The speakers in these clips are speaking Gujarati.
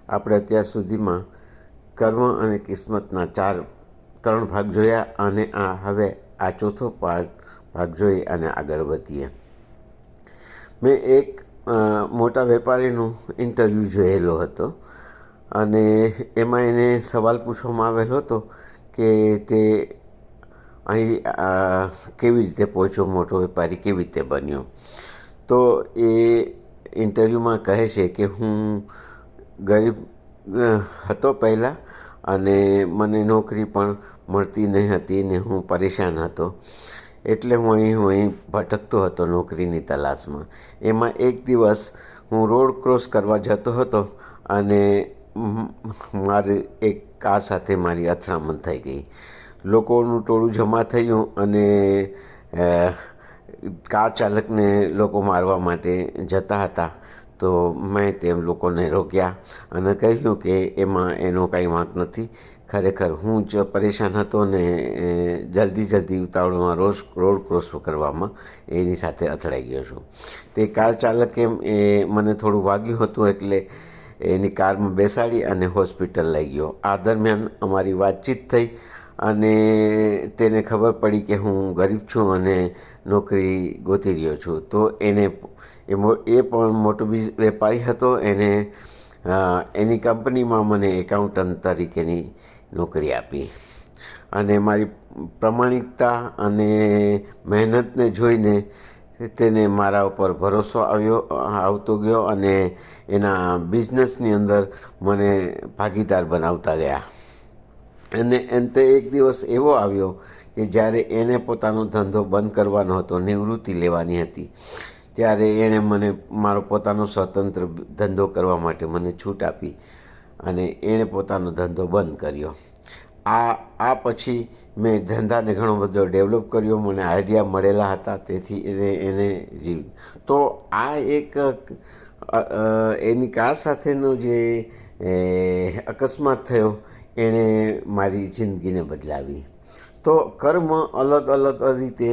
આપણે અત્યાર સુધીમાં કર્મ અને કિસ્મતના ત્રણ ભાગ જોયા અને હવે આ ચોથો ભાગ જોઈ અને આગળ વધીએ. મેં એક મોટા વેપારીનું ઇન્ટરવ્યૂ જોયેલો હતો અને એમાં એને સવાલ પૂછવામાં આવેલો હતો કે તે અહીં કેવી રીતે પહોંચ્યો, મોટો વેપારી કેવી રીતે બન્યો. તો એ ઇન્ટરવ્યૂમાં કહે છે કે હું ગરીબ હતો પહેલાં અને મને નોકરી પણ મળતી નહીં હતી ને હું પરેશાન હતો, એટલે હું અહીં ભટકતો હતો નોકરીની તલાશમાં. એમાં એક દિવસ હું રોડ ક્રોસ કરવા જતો હતો અને મારી એક કાર સાથે મારી અથડામણ થઈ ગઈ. લોકોનું ટોળું જમા થયું અને કાર ચાલકને લોકો મારવા માટે જતા હતા. તો મેં તેમ લોકોને રોક્યા અને કહ્યું કે એમાં એનો કાંઈ વાંક નથી. ખરેખર હું જ પરેશાન હતો ને જલ્દી ઉતાવળમાં રોડ ક્રોસ કરવામાં એની સાથે અથડાઈ ગયો છું. તે કાર ચાલકે મને થોડું વાગ્યું હતું એટલે એની કારમાં બેસાડી અને હોસ્પિટલ લઈ ગયો. આ દરમિયાન અમારી વાતચીત થઈ અને તેને ખબર પડી કે હું ગરીબ છું અને નોકરી ગોતી રહ્યો છું. તો એ પણ મોટો વેપારી હતો. એની કંપનીમાં મને એકાઉન્ટન્ટ તરીકેની નોકરી આપી અને મારી પ્રમાણિકતા અને મહેનતને જોઈને તેને મારા ઉપર ભરોસો આવતો ગયો અને એના બિઝનેસની અંદર મને ભાગીદાર બનાવતા ગયા. અને અંતે એક દિવસ એવો આવ્યો કે જ્યારે એને પોતાનો ધંધો બંધ કરવાનો હતો, નિવૃત્તિ લેવાની હતી, ત્યારે એણે મને મારો પોતાનો સ્વતંત્ર ધંધો કરવા માટે મને છૂટ આપી અને એણે પોતાનો ધંધો બંધ કર્યો. આ પછી મેં ધંધાને ઘણો બધો ડેવલપ કર્યો, મને આઈડિયા મળેલા હતા, તેથી એને તો આ એક એની કાર સાથેનો જે અકસ્માત થયો એણે મારી જિંદગીને બદલાવી. તો કર્મ અલગ અલગ રીતે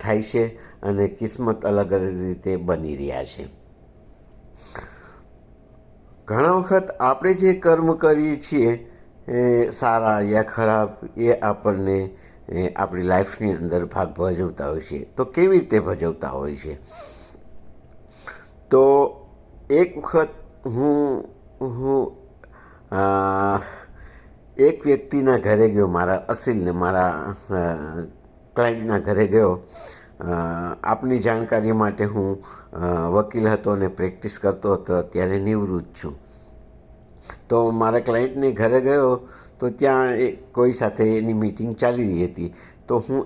થાય છે અને કિસ્મત અલગ અલગ રીતે બની રહ્યા છે. ઘણા વખત આપણે જે કર્મ કરીએ છીએ સારા યા ખરાબ, એ આપણને આપણી લાઈફની અંદર ભાગ ભજવતા હોય છે. તો કેવી રીતે ભજવતા હોય છે? તો એક વખત હું એક વ્યક્તિના ઘરે ગયો, મારા ક્લાયન્ટના ઘરે ગયો. આપની જાણકારી માટે હું વકીલ હતો અને પ્રેક્ટિસ કરતો હતો, અત્યારે નિવૃત્ત છું. તો મારા ક્લાયન્ટને ઘરે ગયો તો ત્યાં કોઈ સાથે એની મિટિંગ ચાલી રહી હતી. તો હું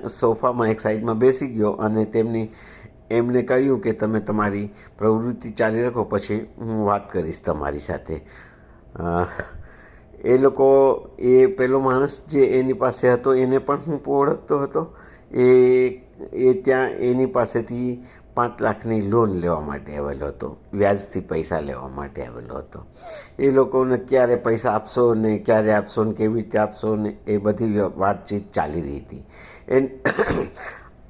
સોફામાં એક સાઈડમાં બેસી ગયો અને એમને કહ્યું કે તમે તમારી પ્રવૃત્તિ ચાલી રાખો, પછી હું વાત કરીશ તમારી સાથે. એ પેલો માણસ જે એની પાસે હતો એને પણ હું ઓળખતો હતો. એ ત્યાં એની પાસેથી 5 લાખની લોન લેવા માટે આવેલો હતો, વ્યાજથી પૈસા લેવા માટે આવેલો હતો. એ લોકોને ક્યારે પૈસા આપશો ને ક્યારે આપશો ને કેવી રીતે આપશો ને એ બધી વાતચીત ચાલી રહી હતી.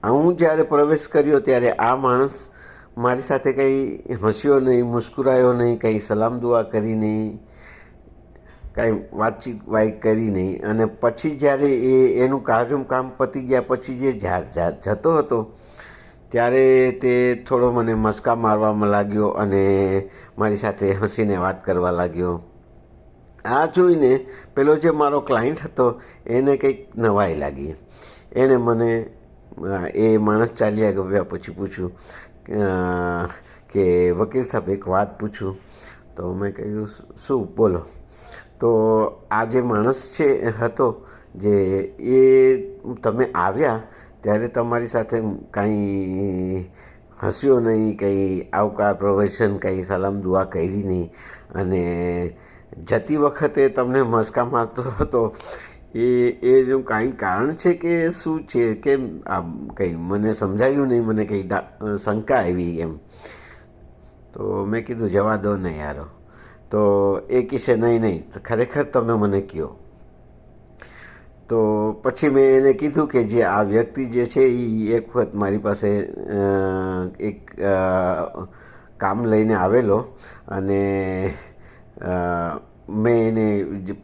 હું જ્યારે પ્રવેશ કર્યો ત્યારે આ માણસ મારી સાથે કંઈ હસ્યો નહીં, મુસ્કુરાયો નહીં, કંઈ સલામ દુઆ કરી નહીં, કાંઈ વાતચીત કરી નહીં. અને પછી જ્યારે એનું કામ પતી ગયા પછી જે જતો હતો ત્યારે તે થોડો મને મસ્કા મારવામાં લાગ્યો અને મારી સાથે હસીને વાત કરવા લાગ્યો. આ જોઈને પેલો જે મારો ક્લાયન્ટ હતો એને કંઈક નવાઈ લાગી. એણે મને એ માણસ ચાલ્યા ગયા પછી પૂછ્યું કે વકીલ સાહેબ એક વાત પૂછું. તો મેં કહ્યું શું, બોલો. તો આ જે માણસ હતો તમે આવ્યા ત્યારે તમારી સાથે કાંઈ હસ્યો નહીં, કંઈ આવકાર પ્રવચન, કંઈ સલામ દુઆ કરી નહીં, અને જતી વખતે તમને મસ્કા મારતો હતો. એનું કાંઈ કારણ છે કે શું છે? કેમ કંઈ મને સમજાયું નહીં, મને કંઈ શંકા આવી એમ. તો મેં કીધું જવા દો ને યારો. તો એ કહેશે નહીં, ખરેખર તમે મને કહો. તો પછી મેં એને કીધું કે જે આ વ્યક્તિ જે છે એ એક વખત મારી પાસે એક કામ લઈને આવેલો અને મેં એને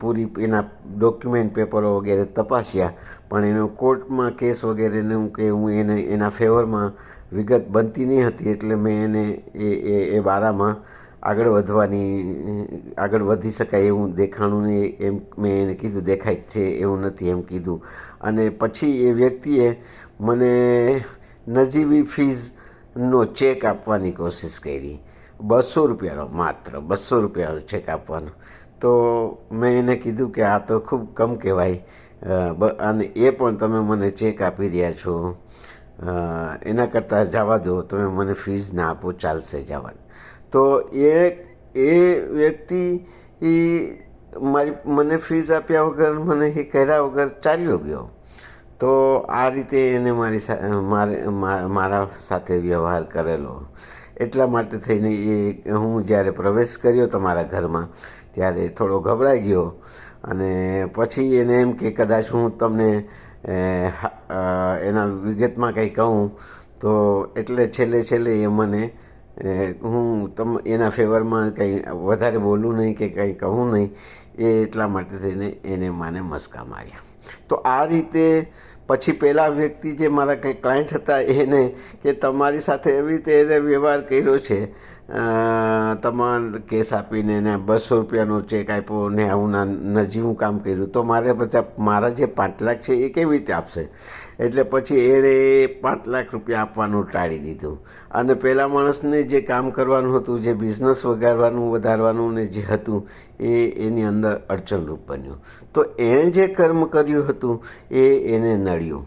પૂરી એના ડોક્યુમેન્ટ પેપરો વગેરે તપાસ્યા, પણ એનો કોર્ટમાં કેસ વગેરેનું કે હું એના ફેવરમાં વિગત બનતી નહીં હતી, એટલે મેં એને એ બારામાં આગળ વધી શકાય એવું દેખાણું નહીં, એમ મેં એને કીધું. દેખાય જ છે એવું નથી એમ કીધું. અને પછી એ વ્યક્તિએ મને નજીવી ફીઝનો ચેક આપવાની કોશિશ કરી, ₹200, માત્ર ₹200 ચેક આપવાનો. તો મેં એને કીધું કે આ તો ખૂબ કમ કહેવાય, અને એ પણ તમે મને ચેક આપી રહ્યા છો, એના કરતાં જવા દો, તમે મને ફીઝ ના આપો, ચાલશે, જવા દો. તો એ વ્યક્તિ મને ફીઝ આપ્યા વગર, મને એ કર્યા વગર ચાલ્યો ગયો. તો આ રીતે એને મારા સાથે વ્યવહાર કરેલો. એટલા માટે થઈને હું જ્યારે પ્રવેશ કર્યો તમારા ઘરમાં ત્યારે થોડો ગભરાઈ ગયો, અને પછી એને એમ કે કદાચ હું તમને એના વિગતમાં કંઈ કહું તો, એટલે છેલ્લે એ મને હું એના ફેવરમાં કંઈ વધારે બોલું નહીં કે કંઈ કહું નહીં, એટલા માટે થઈને એને મને મસ્કા માર્યા. તો આ રીતે પછી પેલા વ્યક્તિ જે મારા કંઈ ક્લાયન્ટ હતા એને કે તમારી સાથે એવી રીતે એને વ્યવહાર કર્યો છે, તમારે કેસ આપીને એને ₹200નો ચેક આપ્યો ને આવું નજીવું કામ કર્યું, તો મારા જે 5 લાખ છે એ કેવી રીતે આપશે? એટલે પછી એણે ₹5 લાખ આપવાનું ટાળી દીધું, અને પેલા માણસને જે કામ કરવાનું હતું, જે બિઝનેસ વધારવાનું ને જે હતું એની અંદર અડચણરૂપ બન્યું. તો એણે જે કર્મ કર્યું હતું એને નડ્યું.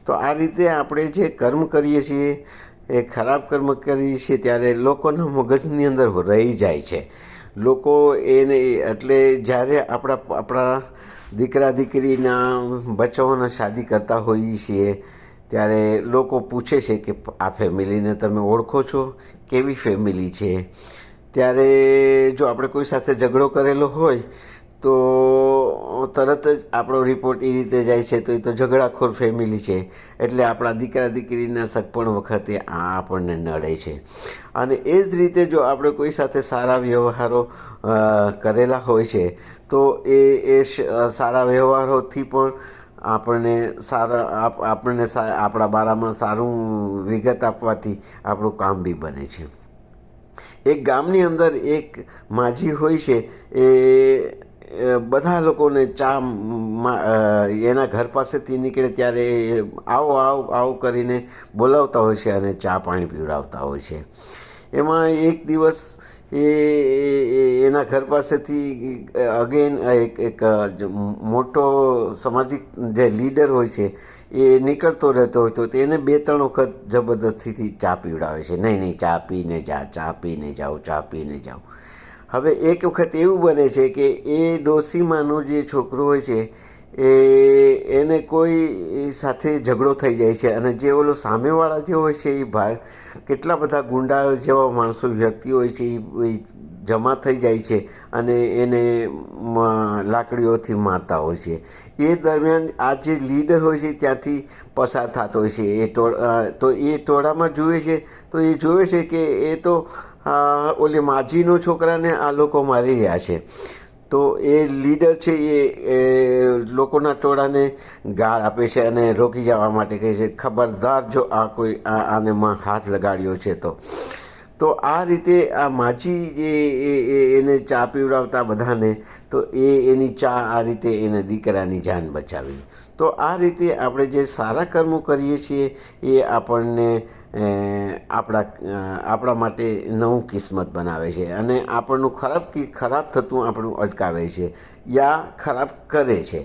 તો આ રીતે આપણે જે કર્મ કરીએ છીએ, એ ખરાબ કર્મ કરીએ છીએ, ત્યારે લોકોના મગજની અંદર રહી જાય છે. લોકો એને એટલે જ્યારે આપણા દીકરા દીકરીના બચ્ચાઓના શાદી કરતા હોઈએ છીએ ત્યારે લોકો પૂછે છે કે આ ફેમિલીને તમે ઓળખો છો, કેવી ફેમિલી છે? ત્યારે જો આપણે કોઈ સાથે ઝઘડો કરેલો હોય તો તરત જ આપણો રિપોર્ટ એ રીતે જાય છે, તો એ તો ઝઘડાખોર ફેમિલી છે, એટલે આપણા દીકરા દીકરીના સગપણ વખતે આ આપણને નડે છે. અને એ જ રીતે જો આપણે કોઈ સાથે સારા વ્યવહારો કરેલા હોય છે તો એ સારા વ્યવહારોથી પણ આપણને આપણા બારામાં સારું વિગત આપવાથી આપણું કામ બી બને છે. એક ગામની અંદર એક માજી હોય છે, એ બધા લોકોને એના ઘર પાસેથી નીકળે ત્યારે આવો કરીને બોલાવતા હોય છે અને ચા પાણી પીવડાવતા હોય છે. એમાં એક દિવસ એના ઘર પાસેથી એક મોટો સામાજિક જે લીડર હોય છે એ નીકળતો રહેતો હોય, તો તેને 2-3 વખત જબરદસ્તીથી ચા પીવડાવે છે. નહીં, ચા પીને જાઓ. હવે એક વખત એવું બને છે કે એ ડોસીમાનો જે છોકરો હોય છે એને કોઈ સાથે ઝઘડો થઈ જાય છે, અને જે ઓલો સામેવાળા જે હોય છે એ કેટલા બધા ગુંડા જેવા માણસો વ્યક્તિ હોય છે એ જમા થઈ જાય છે અને એને લાકડીઓથી મારતા હોય છે. એ દરમિયાન આ જે લીડર હોય છે ત્યાંથી પસાર થતો હોય છે, તો એ ટોળામાં જુએ છે, તો એ જોવે છે કે એ તો ઓલી માજીનો છોકરાને આ લોકો મારી રહ્યા છે. તો એ લીડર છે એ લોકોના ટોળાને ગાળ આપે છે અને રોકી જવા માટે કહે છે, ખબરદાર જો આને હાથ લગાડ્યો છે તો આ રીતે આ માજી એને ચા પીવડાવતા બધાને, તો એની ચા આ રીતે એને દીકરાની જાન બચાવી. તો આ રીતે આપણે જે સારા કર્મો કરીએ છીએ એ આપણને આપણા માટે નવું કિસ્મત બનાવે છે, અને આપણનું ખરાબ થતું આપણું અટકાવે છે યા ખરાબ કરે છે.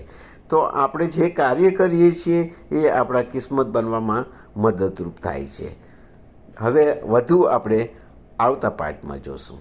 તો આપણે જે કાર્ય કરીએ છીએ એ આપણા કિસ્મત બનવામાં મદદરૂપ થાય છે. હવે વધુ આપણે આવતા પાર્ટમાં જોશું.